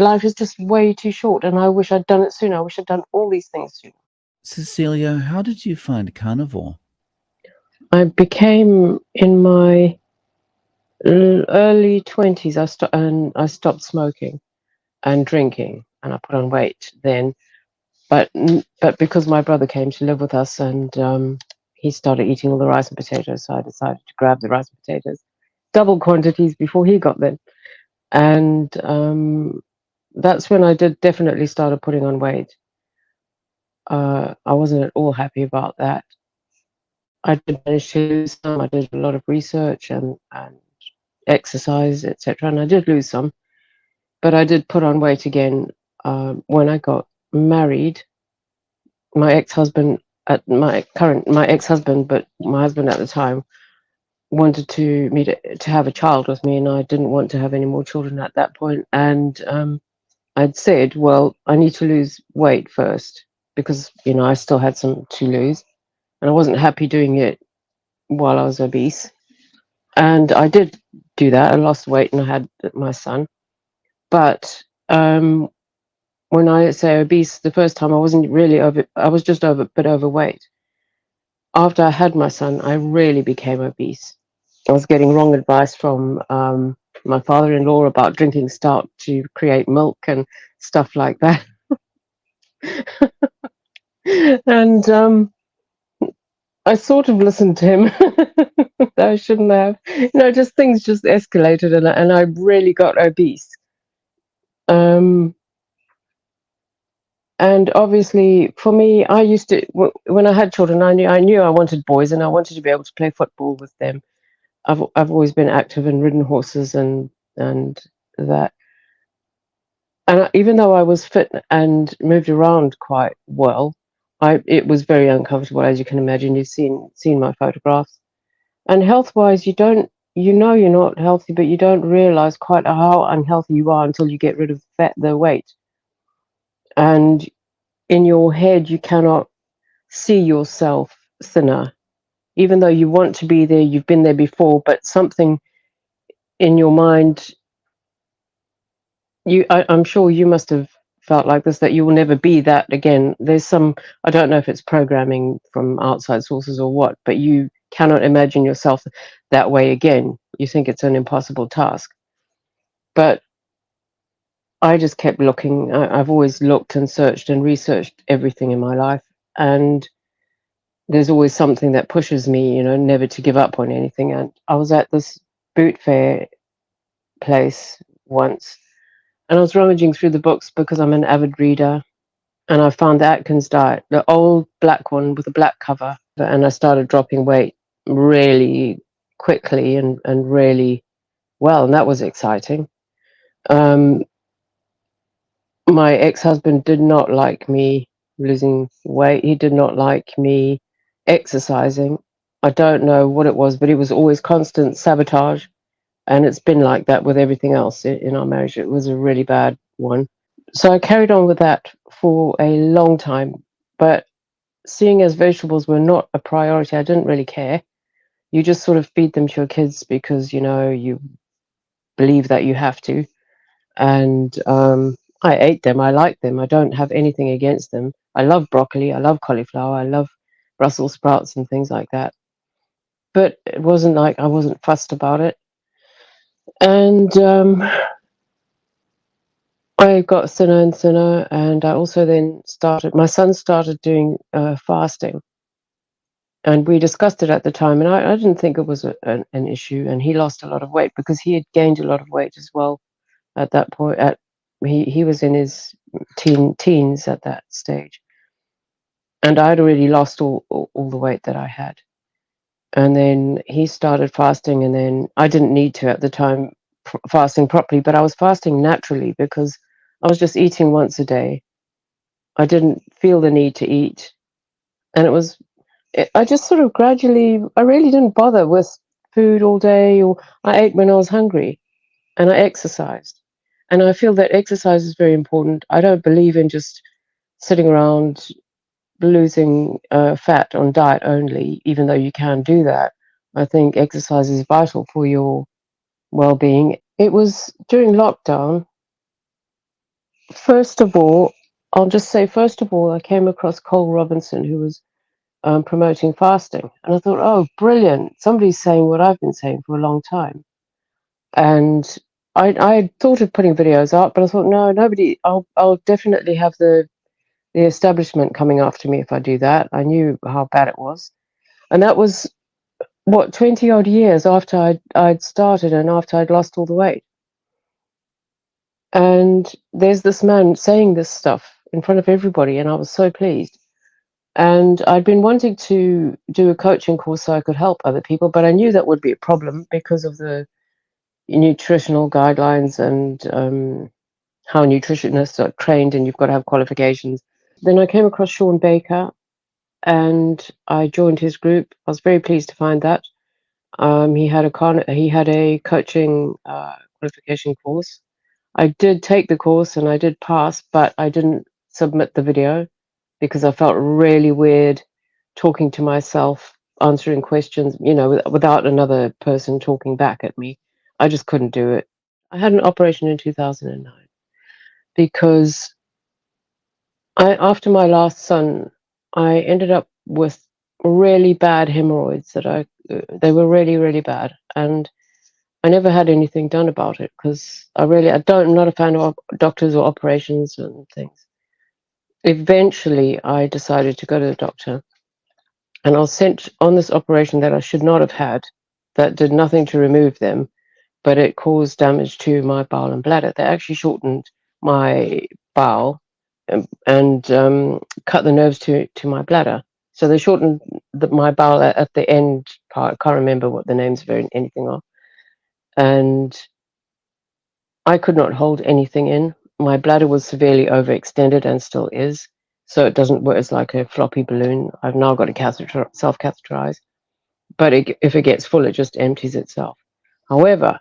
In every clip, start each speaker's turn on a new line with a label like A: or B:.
A: life is just way too short, and I wish I'd done it sooner. I wish I'd done all these things sooner.
B: Cecilia, how did you find carnivore?
A: I became in my early 20s. I stopped smoking and drinking, and I put on weight then. But because my brother came to live with us, and he started eating all the rice and potatoes, so I decided to grab the rice and potatoes, double quantities before he got them, and that's when I did definitely started putting on weight. I wasn't at all happy about that. I did manage to lose some. I did a lot of research and exercise, etc., and I did lose some. But I did put on weight again when I got married. My ex-husband my ex-husband, but my husband at the time wanted to have a child with me, and I didn't want to have any more children at that point. And I'd said, well, I need to lose weight first because I still had some to lose, and I wasn't happy doing it while I was obese. And I did do that. I lost weight, and I had my son. But when I say obese, the first time I wasn't really over. I was just over, but overweight. After I had my son, I really became obese. I was getting wrong advice from my father-in-law about drinking stout to create milk and stuff like that. And I sort of listened to him. I shouldn't have. Just things just escalated, and I really got obese. Um, and obviously, for me, I used to when I had children, I knew I wanted boys, and I wanted to be able to play football with them. I've always been active and ridden horses and that. And even though I was fit and moved around quite well, it was very uncomfortable, as you can imagine. You've seen my photographs. And health wise, you're not healthy, but you don't realize quite how unhealthy you are until you get rid of the weight. And in your head, you cannot see yourself thinner, even though you want to be there. You've been there before, but something in your mind, I'm sure you must have felt like this, that you will never be that again. There's I don't know if it's programming from outside sources or what, but you cannot imagine yourself that way again. You think it's an impossible task. But I just kept looking. I've always looked and searched and researched everything in my life, and there's always something that pushes me, never to give up on anything. And I was at this boot fair place once, and I was rummaging through the books because I'm an avid reader, and I found the Atkins diet, the old black one with a black cover, and I started dropping weight really quickly and really well, and that was exciting. Um, my ex-husband did not like me losing weight. He did not like me exercising. I don't know what it was, but it was always constant sabotage, and it's been like that with everything else in our marriage. It was a really bad one. So I carried on with that for a long time, but seeing as vegetables were not a priority, I didn't really care. You just sort of feed them to your kids because you believe that you have to, and I ate them. I like them. I don't have anything against them. I love broccoli. I love cauliflower. I love Brussels sprouts and things like that. But it wasn't like I wasn't fussed about it. And I got thinner and thinner, and I also then my son started doing fasting. And we discussed it at the time, and I didn't think it was an issue. And he lost a lot of weight because he had gained a lot of weight as well at that point. He was in his teens at that stage, and I'd already lost all the weight that I had. And then he started fasting, and then I didn't need to at the time fasting properly, but I was fasting naturally because I was just eating once a day. I didn't feel the need to eat, and I just sort of gradually, I really didn't bother with food all day, or I ate when I was hungry, and I exercised. And I feel that exercise is very important. I don't believe in just sitting around losing fat on diet only, even though you can do that. I think exercise is vital for your well-being. It was during lockdown First of all, I'll just say, first of all, I came across Cole Robinson, who was promoting fasting. And I thought, oh, brilliant. Somebody's saying what I've been saying for a long time. And I thought of putting videos up, but I thought, no, nobody, I'll definitely have the establishment coming after me if I do that. I knew how bad it was. And that was, what, 20 odd years after I'd started and after I'd lost all the weight. And there's this man saying this stuff in front of everybody, and I was so pleased. And I'd been wanting to do a coaching course so I could help other people, but I knew that would be a problem because of the nutritional guidelines and how nutritionists are trained, and you've got to have qualifications. Then I came across Sean Baker, and I joined his group. I was very pleased to find that he had a coaching qualification course. I did take the course and I did pass, but I didn't submit the video because I felt really weird talking to myself, answering questions, without another person talking back at me. I just couldn't do it. I had an operation in 2009 because after my last son, I ended up with really bad hemorrhoids they were really, really bad. And I never had anything done about it because I'm not a fan of doctors or operations and things. Eventually, I decided to go to the doctor, and I was sent on this operation that I should not have had, that did nothing to remove them, but it caused damage to my bowel and bladder. They actually shortened my bowel and cut the nerves to my bladder. So they shortened my bowel at the end part. I can't remember what the names of anything are. And I could not hold anything in. My bladder was severely overextended and still is. So it doesn't work. It's like a floppy balloon. I've now got to self-catheterize. But if it gets full, it just empties itself. However,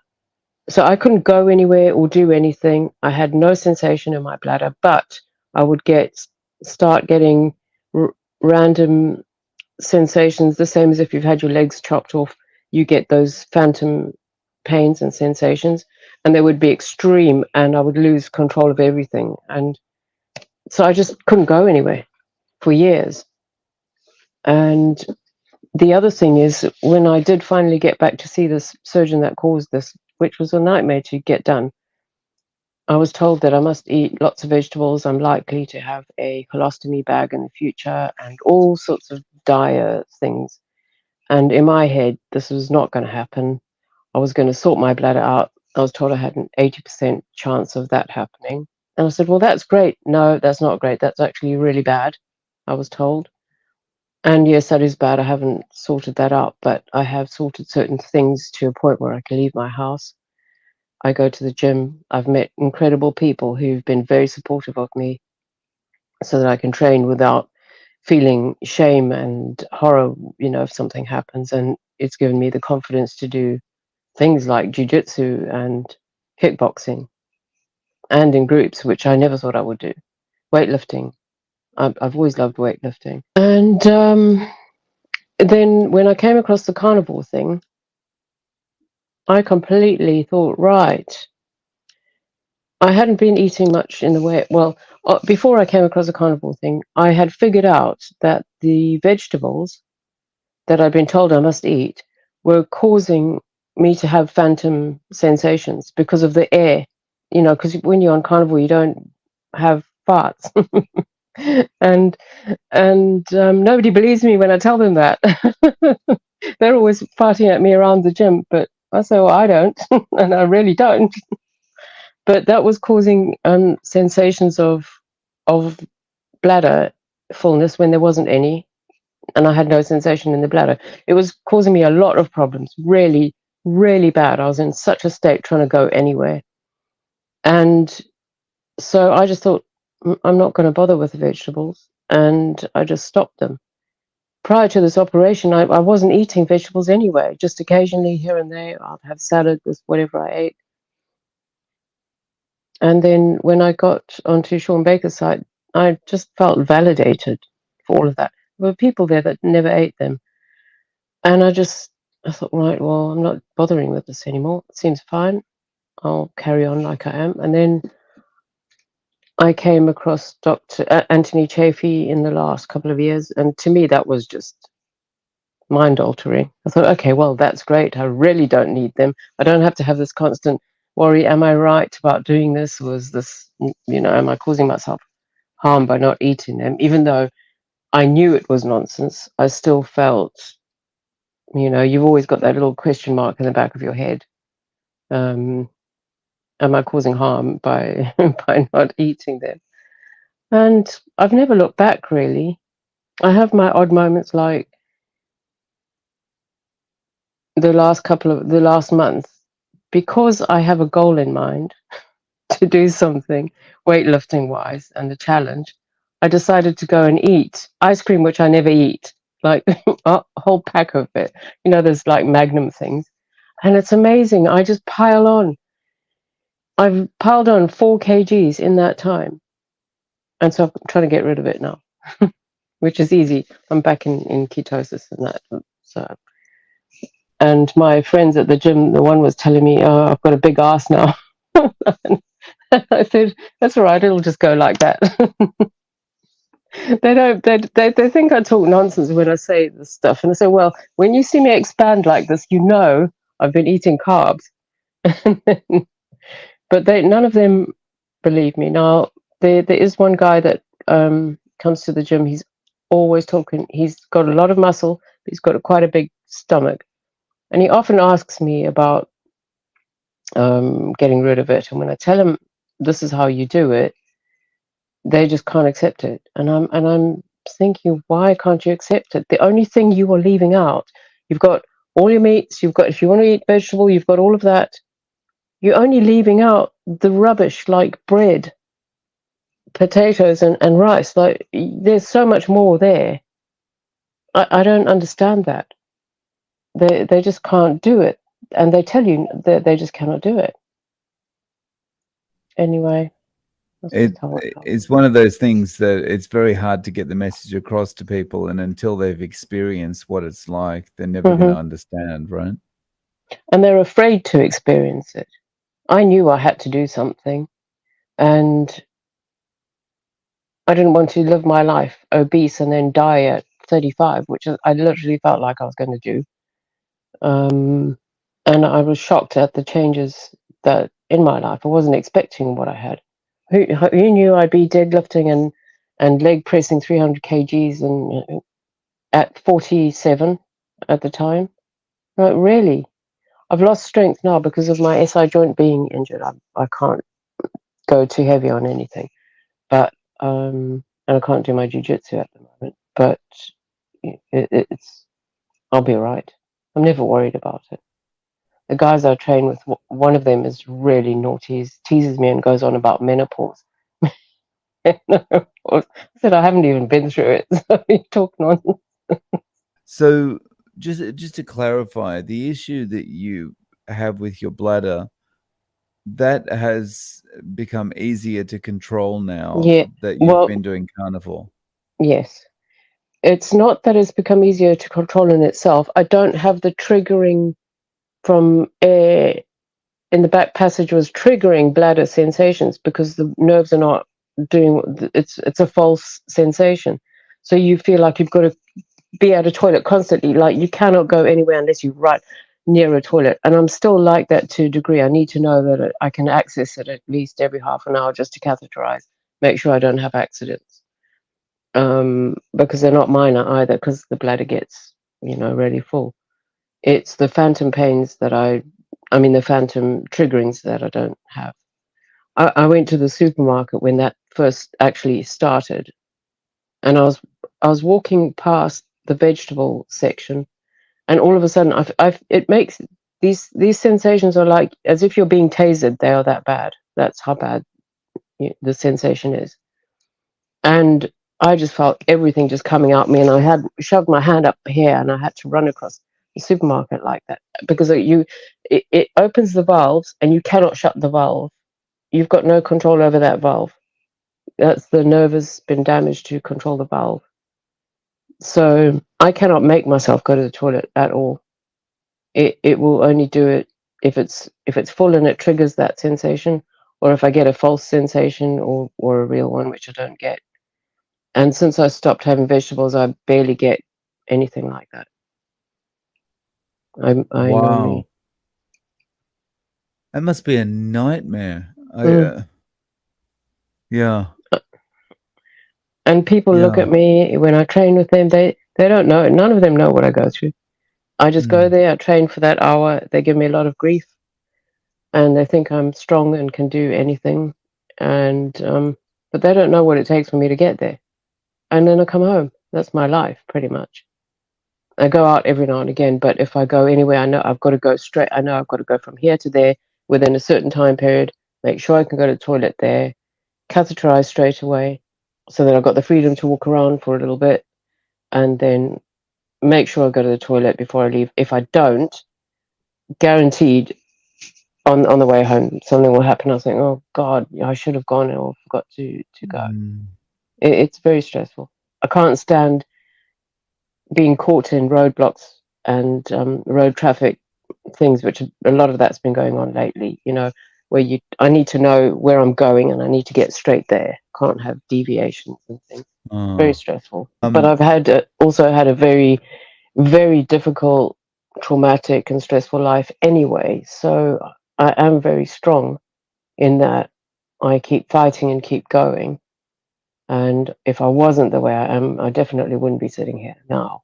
A: so I couldn't go anywhere or do anything. I had no sensation in my bladder, but I would start getting random sensations, the same as if you've had your legs chopped off. You get those phantom pains and sensations, and they would be extreme, and I would lose control of everything. And so I just couldn't go anywhere for years. And the other thing is, when I did finally get back to see this surgeon that caused this, which was a nightmare to get done, I was told that I must eat lots of vegetables. I'm likely to have a colostomy bag in the future and all sorts of dire things. And in my head, this was not going to happen. I was going to sort my bladder out. I was told I had an 80% chance of that happening. And I said, well, that's great. No, that's not great. That's actually really bad, I was told. And yes, that is bad. I haven't sorted that out, but I have sorted certain things to a point where I can leave my house. I go to the gym. I've met incredible people who've been very supportive of me so that I can train without feeling shame and horror, if something happens. And it's given me the confidence to do things like jujitsu and kickboxing and in groups, which I never thought I would do. Weightlifting. I've always loved weightlifting. And then when I came across the carnivore thing, I completely thought, right, I hadn't been eating much in the way. Well, before I came across the carnivore thing, I had figured out that the vegetables that I'd been told I must eat were causing me to have phantom sensations because of the air. Because when you're on carnivore, you don't have farts, and nobody believes me when I tell them that. They're always farting at me around the gym, but I say, well, I don't, and I really don't. But that was causing sensations of bladder fullness when there wasn't any, and I had no sensation in the bladder. It was causing me a lot of problems, really, really bad. I was in such a state trying to go anywhere. And so I just thought, I'm not going to bother with the vegetables. And I just stopped them. Prior to this operation, I wasn't eating vegetables anyway, just occasionally here and there. I'd have salad with whatever I ate. And then when I got onto Sean Baker's site, I just felt validated for all of that. There were people there that never ate them. And I thought, right, well, I'm not bothering with this anymore. It seems fine. I'll carry on like I am. And then I came across Dr. Anthony Chaffee in the last couple of years, and to me, that was just mind altering. I thought, okay, well, that's great. I really don't need them. I don't have to have this constant worry. Am I right about doing this? Was this, am I causing myself harm by not eating them? Even though I knew it was nonsense, I still felt, you've always got that little question mark in the back of your head. Um, am I causing harm by by not eating them? And I've never looked back really. I have my odd moments like the last month, because I have a goal in mind to do something weightlifting wise and a challenge. I decided to go and eat ice cream, which I never eat, like a whole pack of it. There's like Magnum things, and it's amazing. I just pile on. I've piled on 4 kgs in that time, and so I'm trying to get rid of it now, which is easy. I'm back in ketosis and that. So, and my friends at the gym, the one was telling me, "Oh, I've got a big ass now." I said, "That's all right. It'll just go like that." They don't. They think I talk nonsense when I say this stuff, and I say, "Well, when you see me expand like this, I've been eating carbs." But none of them believe me. Now, there is one guy that comes to the gym. He's always talking. He's got a lot of muscle, but he's got quite a big stomach, and he often asks me about getting rid of it. And when I tell him this is how you do it, they just can't accept it. And I'm thinking, why can't you accept it? The only thing you are leaving out, you've got all your meats. You've got, if you want to eat vegetable, you've got all of that. You're only leaving out the rubbish like bread, potatoes, and rice. Like there's so much more there. I don't understand that. They just can't do it, and they tell you that they just cannot do it. Anyway, that's just
B: It
A: how I felt.
B: it's one of those things that it's very hard to get the message across to people, and until they've experienced what it's like, they're never going to
A: Hmm.
B: understand, right?
A: And they're afraid to experience it. I knew I had to do something, and I didn't want to live my life obese and then die at 35, which I literally felt like I was going to do. Um, and I was shocked at the changes that in my life. I wasn't expecting what I had. Who knew I'd be deadlifting and leg pressing 300 kgs and at 47 at the time? Like, really? I've lost strength now because of my SI joint being injured. I can't go too heavy on anything, but and I can't do my jujitsu at the moment. But it's I'll be all right. I'm never worried about it. The guys I train with, one of them is really naughty. He teases me and goes on about menopause. I said I haven't even been through it, so you talk nonsense.
B: So just to clarify, the issue that you have with your bladder, that has become easier to control now
A: Yeah,
B: that you've
A: well,
B: been doing carnivore.
A: yes. It's not that it's become easier to control in itself. I don't have the triggering from air in the back passage was triggering bladder sensations because the nerves are not doing it's a false sensation. So you feel like you've got to be at a toilet constantly, like you cannot go anywhere unless you're right near a toilet. And I'm still like that to a degree. I need to know that I can access it at least every half an hour just to catheterize, make sure I don't have accidents, because they're not minor either, because the bladder gets really full. It's the phantom pains that I mean the phantom triggerings that I don't have. I went to the supermarket when that first actually started, and I was walking past the vegetable section, and all of a sudden, it makes these sensations are like as if you're being tasered. They are that bad. That's how bad the sensation is, and I just felt everything just coming out me, and I had shoved my hand up here, and I had to run across the supermarket like that because it opens the valves, and you cannot shut the valve. You've got no control over that valve. That's the nerve has been damaged to control the valve. So I cannot make myself go to the toilet at all. It will only do it if it's full and it triggers that sensation, or if I get a false sensation or a real one, which I don't get. And since I stopped having vegetables, I barely get anything like that. I know
B: Wow.
A: me.
B: That must be a nightmare.
A: Mm.
B: Yeah,
A: And people look
B: yeah.
A: at me when I train with them. They don't know. None of them know what I go through. I just go
B: Mm,
A: there. I train for that hour. They give me a lot of grief, and they think I'm strong and can do anything. And but they don't know what it takes for me to get there. And then I come home. That's my life, pretty much. I go out every now and again, but if I go anywhere, I know I've got to go straight. I know I've got to go from here to there within a certain time period. Make sure I can go to the toilet there, catheterize straight away, so that I've got the freedom to walk around for a little bit, and then make sure I go to the toilet before I leave. If I don't, guaranteed on the way home something will happen. I'll think, oh God, I should have gone or forgot to go.
B: mm,
A: It's very stressful. I can't stand being caught in roadblocks and road traffic things, which a lot of that's been going on lately. Where I need to know where I'm going and I need to get straight there. Can't have deviations and things. Very
B: oh.
A: stressful. But
B: Um,
A: I've also had a very, very difficult, traumatic, and stressful life anyway. So I am very strong in that I keep fighting and keep going. And if I wasn't the way I am, I definitely wouldn't be sitting here now.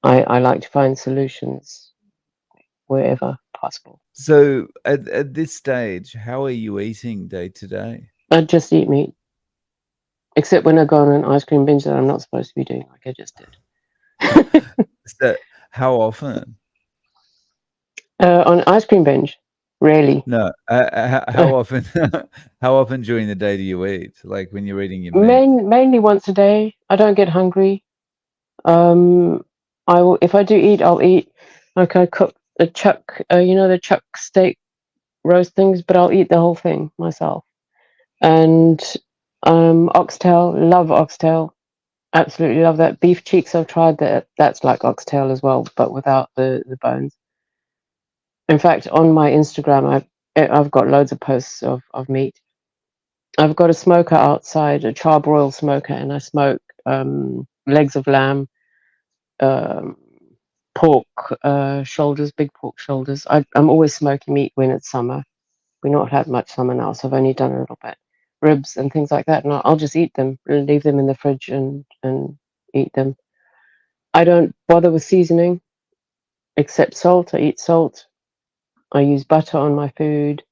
A: I like to find solutions wherever possible.
B: so at this stage, how are you eating day to day?
A: I just eat meat, except when I go on an ice cream binge that I'm not supposed to be doing, like I just did.
B: So how often?
A: On ice cream binge, rarely.
B: No, how often? How often during the day do you eat? Like when you're eating your meat?
A: Mainly once a day. I don't get hungry. Um, I will if I do eat, I'll eat like I cook the chuck, the chuck steak roast things, but I'll eat the whole thing myself. And oxtail, love oxtail. Absolutely love that. Beef cheeks, I've tried that. That's like oxtail as well, but without the bones. In fact, on my Instagram, I've got loads of posts of meat. I've got a smoker outside, a charbroil smoker, and I smoke legs of lamb, um, pork shoulders, big pork shoulders. I'm always smoking meat when it's summer. We've not had much summer now, so I've only done a little bit. Ribs and things like that, and I'll just eat them, leave them in the fridge and eat them. I don't bother with seasoning except salt. I eat salt. I use butter on my food.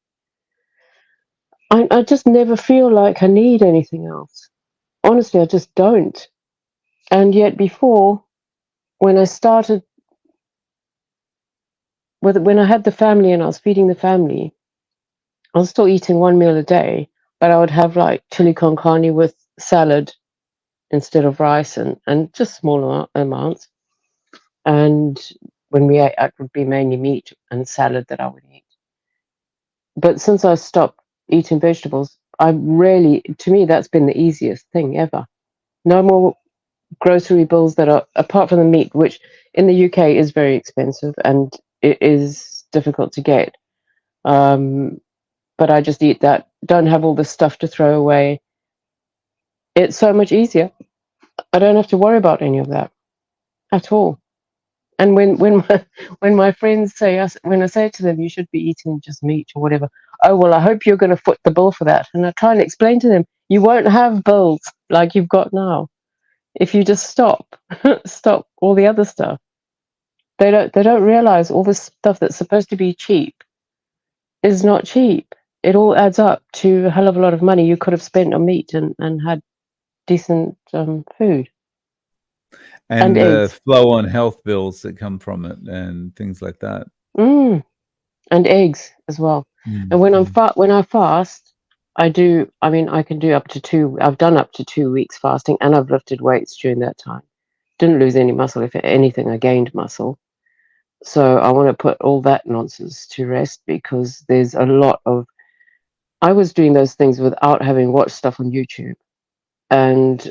A: I just never feel like I need anything else. Honestly, I just don't. And yet before, when I started when I had the family and I was feeding the family, I was still eating one meal a day, but I would have like chili con carne with salad instead of rice and just small amounts. And when we ate, it would be mainly meat and salad that I would eat. But since I stopped eating vegetables, to me, that's been the easiest thing ever. No more grocery bills that are, apart from the meat, which in the UK is very expensive and it is difficult to get. Um, but I just eat that, don't have all this stuff to throw away. It's so much easier. I don't have to worry about any of that at all. And when my friends say us when I say to them you should be eating just meat or whatever, oh well I hope you're going to foot the bill for that. And I try and explain to them you won't have bills like you've got now if you just stop all the other stuff. They don't realize all this stuff that's supposed to be cheap is not cheap. It all adds up to a hell of a lot of money you could have spent on meat and had decent food and
B: And the
A: eggs.
B: flow on health bills that come from it and things like that.
A: Mm. And eggs as well. And
B: Mm,
A: when
B: mm.
A: when I fast, I do. I mean, I can do up to two. I've done up to 2 weeks fasting, and I've lifted weights during that time. Didn't lose any muscle. If anything, I gained muscle. So I want to put all that nonsense to rest because there's a lot of. I was doing those things without having watched stuff on YouTube, and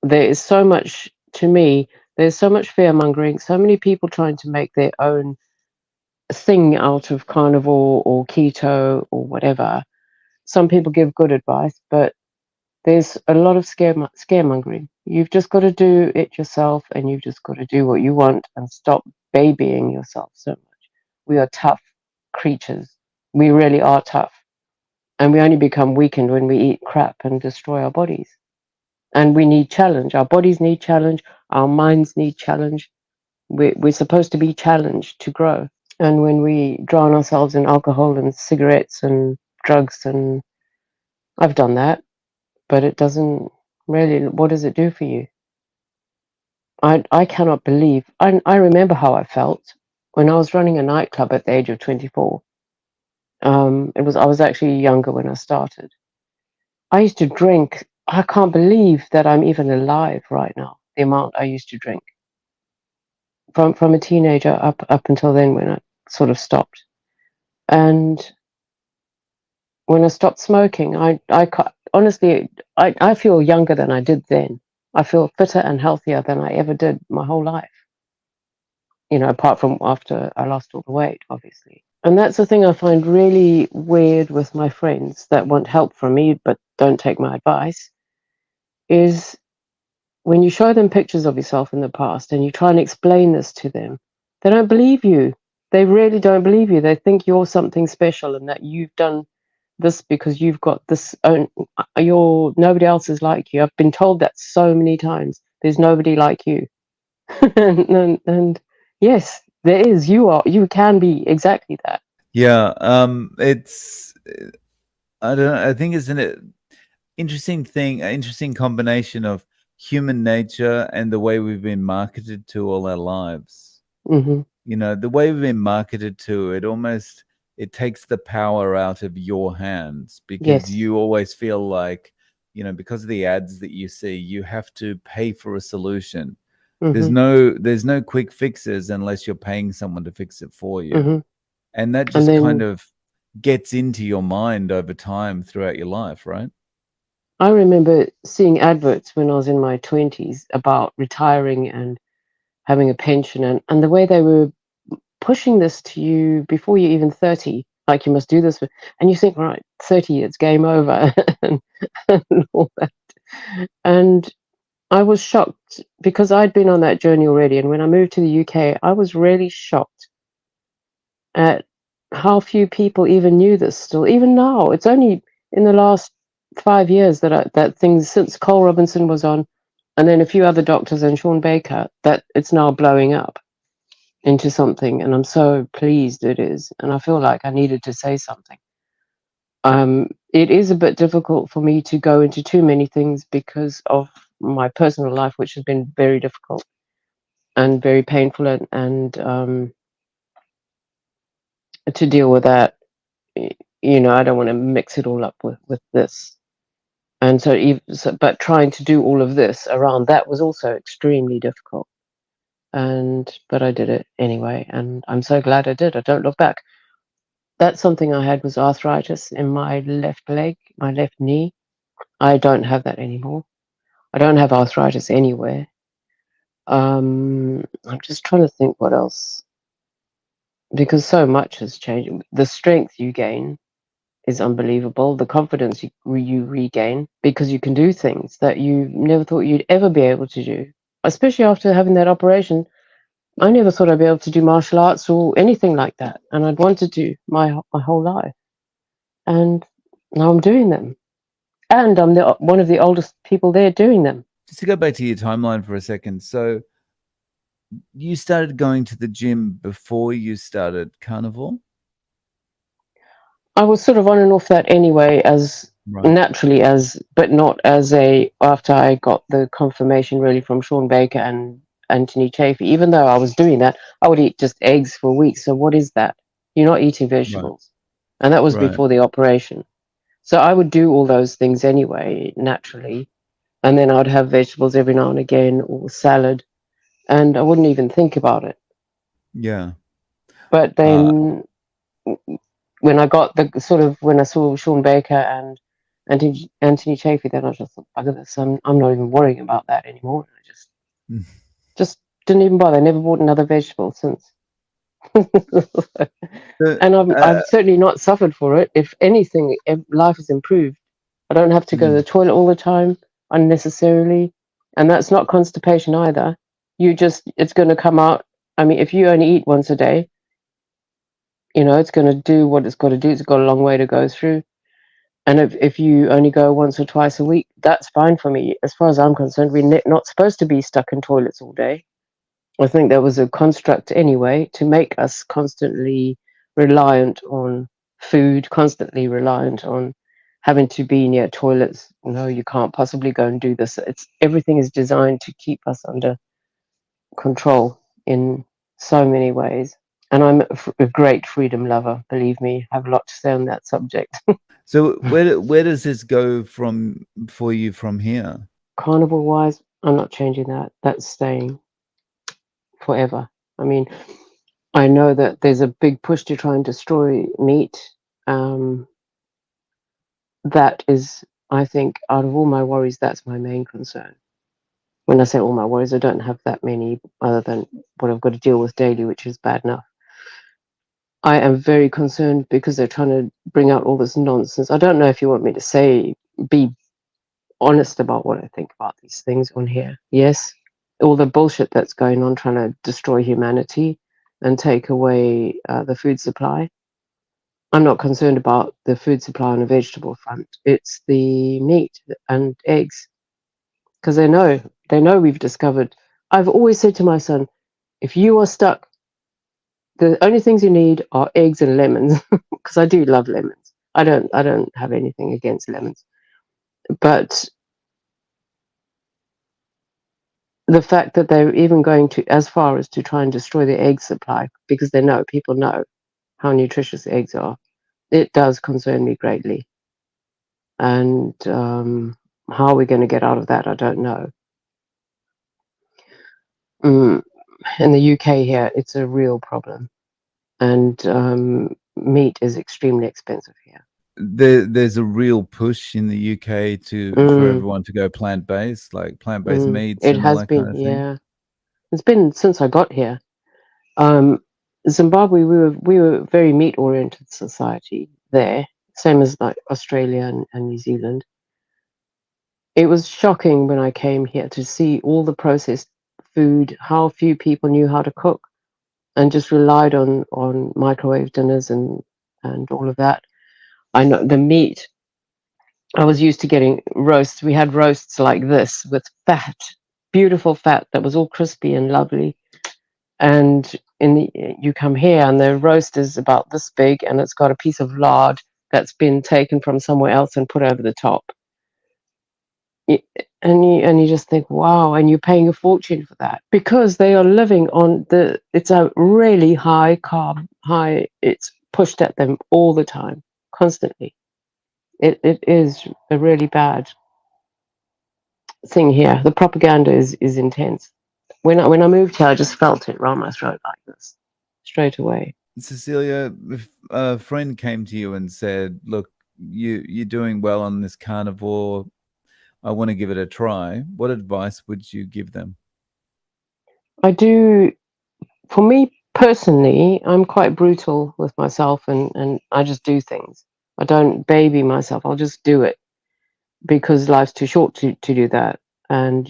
A: there is so much to me. There's so much fear mongering. So many people trying to make their own thing out of carnivore or keto or whatever. Some people give good advice, but there's a lot of scaremongering. You've just got to do it yourself, and you've just got to do what you want and stop babying yourself so much. We are tough creatures. We really are tough. And we only become weakened when we eat crap and destroy our bodies. And we need challenge. Our bodies need challenge. Our minds need challenge. We're supposed to be challenged to grow. And when we drown ourselves in alcohol and cigarettes and drugs, and I've done that, but it doesn't really, what does it do for you? I cannot believe, I remember how I felt when I was running a nightclub at the age of 24. I was actually younger when I started. I used to drink. I can't believe that I'm even alive right now. The amount I used to drink from a teenager up until then when I sort of stopped. And when I stopped smoking, honestly, I feel younger than I did then. I feel fitter and healthier than I ever did my whole life. Apart from after I lost all the weight, obviously. And that's the thing I find really weird with my friends that want help from me but don't take my advice, is when you show them pictures of yourself in the past and you try and explain this to them, they don't believe you. They really don't believe you. They think you're something special and that you've done this because you've got this own, nobody else is like you. I've been told that so many times. There's nobody like you. and yes, there is. You can be exactly that.
B: Yeah, it's I don't know, I think it's an interesting thing, an interesting combination of human nature and the way we've been marketed to all our lives.
A: Hmm.
B: The way we've been marketed to, it takes the power out of your hands because
A: Yes.
B: you always feel like, because of the ads that you see, you have to pay for a solution. There's
A: Hmm.
B: no quick fixes unless you're paying someone to fix it for you.
A: Hmm.
B: And that
A: And
B: just kind
A: then
B: of gets into your mind over time throughout your life, right?
A: I remember seeing adverts when I was in my 20s about retiring and having a pension, and the way they were pushing this to you before you're even 30, like you must do this, and you think, right, 30, it's game over, and all that. And I was shocked because I'd been on that journey already. And when I moved to the UK, I was really shocked at how few people even knew this still. Even now, it's only in the last 5 years that things, since Cole Robinson was on, and then a few other doctors and Sean Baker, that it's now blowing up into something. And I'm so pleased it is. And I feel like I needed to say something. It is a bit difficult for me to go into too many things because of my personal life, which has been very difficult and very painful, and to deal with that, I don't want to mix it all up with this. And but trying to do all of this around that was also extremely difficult. But I did it anyway, and I'm so glad I did. I don't look back. That's something I had was arthritis in my left leg, my left knee. I don't have that anymore. I don't have arthritis anywhere. I'm just trying to think what else, because so much has changed. The strength you gain is unbelievable. The confidence you regain because you can do things that you never thought you'd ever be able to do. Especially after having that operation, I never thought I'd be able to do martial arts or anything like that, and I'd wanted to my whole life. And now I'm doing them, and I'm one of the oldest people there doing them.
B: Just to go back to your timeline for a second. So you started going to the gym before you started Carnivore?
A: I was sort of on and off that anyway, as
B: Right,
A: naturally as, but not as a, after I got the confirmation really from Sean Baker and Anthony Chafee. Even though I was doing that, I would eat just eggs for weeks. So what is that? You're not eating
B: right,
A: vegetables. And that was
B: right.
A: before the operation. So I would do all those things anyway, naturally. And then I'd have vegetables every now and again or salad. And I wouldn't even think about it.
B: Yeah.
A: But
B: Uh,
A: then when I got the sort of, when I saw Sean Baker and Anthony Chafee, then I just thought, bugger this, I'm not even worrying about that anymore. I just didn't even bother. I never bought another vegetable since.
B: So,
A: And I've certainly not suffered for it. If anything, life has improved. I don't have to go to the
B: mm.
A: toilet all the time unnecessarily, and that's not constipation either. It's going to come out. I mean, if you only eat once a day, it's going to do what it's got to do. It's got a long way to go through. And if you only go once or twice a week, that's fine for me. As far as I'm concerned, we're not supposed to be stuck in toilets all day. I think that was a construct anyway to make us constantly reliant on food, constantly reliant on having to be near toilets. No, you can't possibly go and do this. It's everything is designed to keep us under control in so many ways. And I'm a great freedom lover, believe me. I have a lot to say on that subject.
B: So where does this go from for you from here?
A: Carnivore wise, I'm not changing that. That's staying forever. I mean, I know that there's a big push to try and destroy meat. Um, that is, I think, out of all my worries, that's my main concern. When I say all my worries, I don't have that many other than what I've got to deal with daily, which is bad enough. I am very concerned because they're trying to bring out all this nonsense. I don't know if you want me to be honest about what I think about these things on here. Yes, all the bullshit that's going on, trying to destroy humanity and take away the food supply. I'm not concerned about the food supply on a vegetable front. It's the meat and eggs because they know we've discovered. I've always said to my son, if you are stuck, the only things you need are eggs and lemons because I do love lemons. I don't have anything against lemons, but the fact that they're even going to as far as to try and destroy the egg supply because people know how nutritious eggs are, it does concern me greatly. And how are we going to get out of that? I don't know. Mm, in the UK here, it's a real problem, and meat is extremely expensive here.
B: There's a real push in the UK to for
A: Mm,
B: everyone to go plant-based, like plant-based meats
A: it
B: and all
A: has
B: that kind
A: been,
B: of thing.
A: yeah. It's been since I got here. Um, Zimbabwe, we were a very meat oriented society there, same as like Australia and New Zealand. It was shocking when I came here to see all the processed food, how few people knew how to cook, and just relied on microwave dinners and all of that. I know the meat. I was used to getting roasts. We had roasts like this with fat, beautiful fat that was all crispy and lovely. And you come here and the roast is about this big and it's got a piece of lard that's been taken from somewhere else and put over the top. Y- and you just think, wow, and you're paying a fortune for that because they are living on it's a really high carb, high, it's pushed at them all the time, constantly. It is a really bad thing here. The propaganda is intense. When I moved here, I just felt it around my throat like this, straight away.
B: Cecilia, if a friend came to you and said, "Look, you're doing well on this carnivore. I want to give it a try." What advice would you give them?
A: I do. For me personally, I'm quite brutal with myself, and I just do things. I don't baby myself. I'll just do it because life's too short to do that. And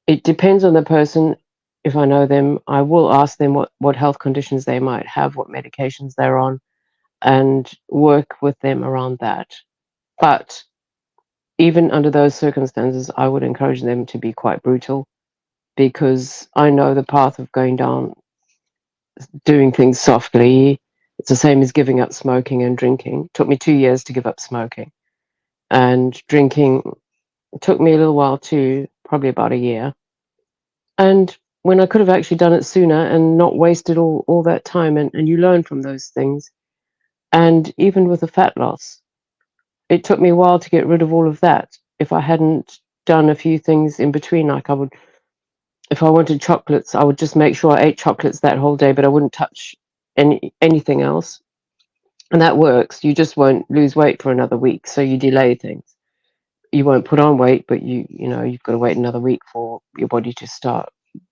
A: it depends on the person. If I know them, I will ask them what health conditions they might have, what medications they're on, and work with them around that. But even under those circumstances, I would encourage them to be quite brutal because I know the path of going down, doing things softly. It's the same as giving up smoking and drinking. It took me 2 years to give up smoking. And drinking, it took me a little while too, probably about a year. And when I could have actually done it sooner and not wasted all that time, and you learn from those things. And even with the fat loss, it took me a while to get rid of all of that. If I hadn't done a few things in between, like if I wanted chocolates, I would just make sure I ate chocolates that whole day, but I wouldn't touch anything else. And that works. You just won't lose weight for another week, so you delay things. You won't put on weight, but you've got to wait another week for your body to start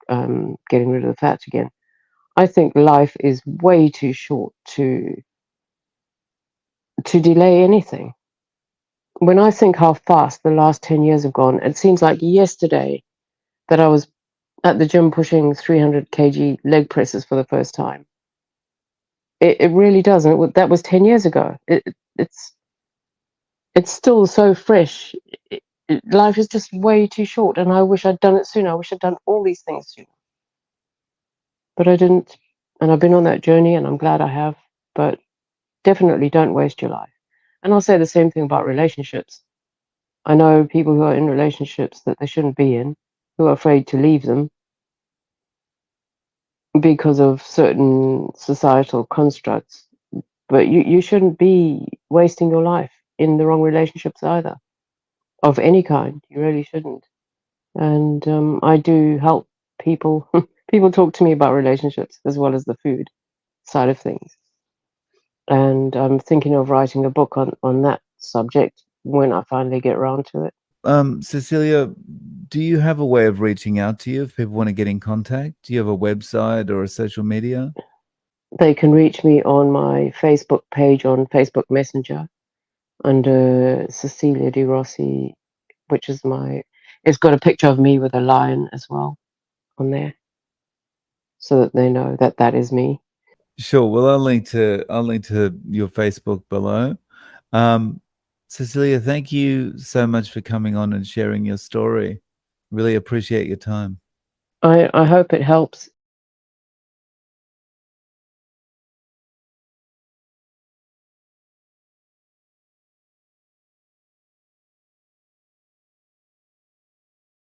A: getting rid of the fat again. I think life is way too short to delay anything. When I think how fast the last 10 years have gone, it seems like yesterday that I was at the gym pushing 300 kg leg presses for the first time. It really does. And that was 10 years ago. It's still so fresh. Life is just way too short, and I wish I'd done it sooner. I wish I'd done all these things sooner. But I didn't. And I've been on that journey, and I'm glad I have. But definitely don't waste your life. And I'll say the same thing about relationships. I know people who are in relationships that they shouldn't be in, who are afraid to leave them because of certain societal constructs. But you shouldn't be wasting your life in the wrong relationships either, of any kind. You really shouldn't. And I do help people. People talk to me about relationships as well as the food side of things. And I'm thinking of writing a book on that subject when I finally get around to it.
B: Cecilia, do you have a way of reaching out to you if people want to get in contact? Do you have a website or a social media?
A: They can reach me on my Facebook page on Facebook Messenger under Cecilia Di Rossi, which is it's got a picture of me with a lion as well on there, so that they know that that is me.
B: Sure. Well, I'll link to your Facebook below. Um, Cecilia, thank you so much for coming on and sharing your story. Really appreciate your time.
A: I hope it helps